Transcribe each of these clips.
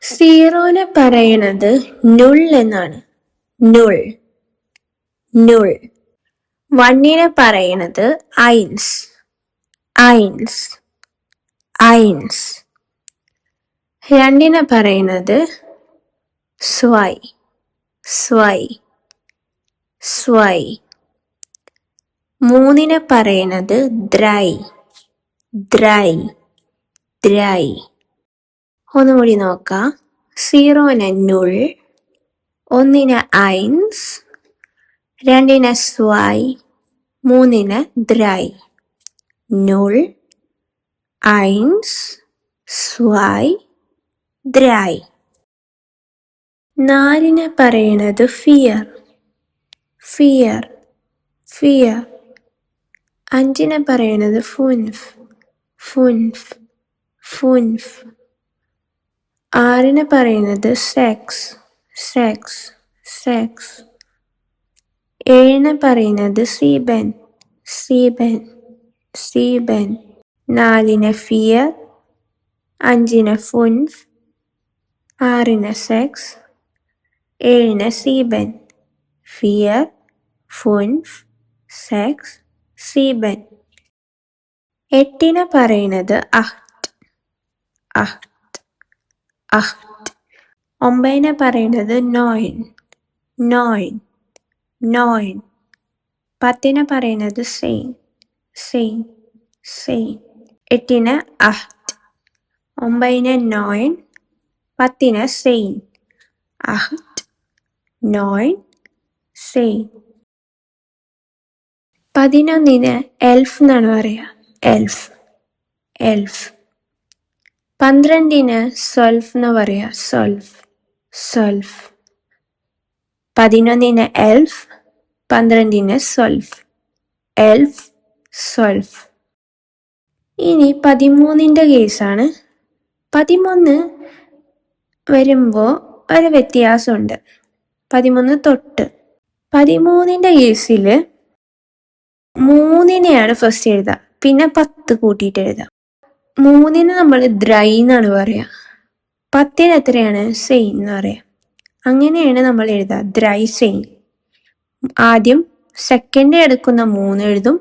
സീറോനെ പറയണത് നുൾ എന്നാണ്. Null null. വണ്ണിനെ പറയണത് ഐൻസ് ഐൻസ് ഐൻസ്. രണ്ടിനെ പറയണത് സ്വൈ സ്വൈ സ്വൈ. മൂന്നിനെ പറയണത് ദ്രൈ ദ്രൈ ദ്രൈ. ഒന്നുകൂടി നോക്കാം. സീറോനെ നുൾ, ഒന്നിനെ ഐൻസ്, രണ്ടിനെ സ്വൈ, മൂന്നിനെ ദ്രൈ. നുൾ, ഐൻസ്, സ്വൈ, ദ്രൈ. നാലിനെ പറയണത് ഫിയർ ഫിയർ ഫിയർ. അഞ്ചിനെ പറയണത് ഫുൻഫ് ഫുൻഫ് ഫുൻഫ്. ആറിനെ പറയുന്നത് സെക്സ് സെക്സ് സെക്സ്. ഏഴിനെ പറയുന്നത് സീബൻ സീബൻ സീബൻ. നാലിനെ ഫിയർ, അഞ്ചിനെ ഫുൻഫ്, ആറിനെ സെക്സ്, ഏഴിനെ സീബൻ. ഫിയർ, ഫുൻഫ്, സെക്സ്, സീബൻ. എട്ടിനെ പറയുന്നത് അഹ്റ്റ് അഹ്റ്റ് അഹ്റ്റ്. ഒമ്പതിനെ പറയുന്നത് നോയിൻ നോയിൻ നോയിൻ. പത്തിനെ പറയുന്നത് സെയിൻ സെയിൻ സെയിൻ. എട്ടിന് അഹ്റ്റ്, ഒമ്പതിന് നോയിൻ, പത്തിന് സെയിൻ. അഹ്റ്റ്, നോയിൻ, സെയിൻ. 11 എൽഫ് എന്നാണ് പറയുക. എൽഫ് എൽഫ്. 12 സൊൽഫ് എന്ന് പറയാ. സൊൽഫ് സൊൽഫ്. 11 എൽഫ്, 12 സൊൽഫ്. എൽഫ്, സൊൽഫ്. ഇനി 13 കേസാണ്. 13 വരുമ്പോൾ ഒരു വ്യത്യാസമുണ്ട്. 13 തൊട്ട്. 13 കേസിൽ 3 ഫസ്റ്റ് എഴുതുക, പിന്നെ 10 കൂട്ടിയിട്ട് എഴുതുക. 3 നമ്മൾ ദ്രൈ എന്നാണ് പറയുക. 10 എത്രയാണ്? സെയിൻ എന്ന് പറയാം. അങ്ങനെയാണ് നമ്മൾ എഴുതുക, ദ്രൈ സെയിൻ. ആദ്യം സെക്കൻഡ് എടുക്കുന്ന 3 എഴുതും,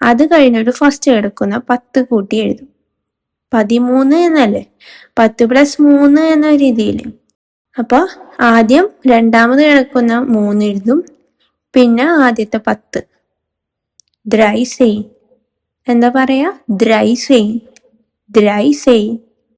അത് കഴിഞ്ഞിട്ട് ഫസ്റ്റ് എടുക്കുന്ന 10 കൂട്ടി എഴുതും. 13 എന്നല്ലേ, 10 + 3 എന്ന രീതിയിൽ. അപ്പോൾ ആദ്യം രണ്ടാമത് കിടക്കുന്ന 3 എഴുതും, പിന്നെ ആദ്യത്തെ 10. ദ്രൈ സെയിൻ. എന്താ പറയാ? ദ്രൈ സെയിൻ ദ്രൈ സെയിൻ.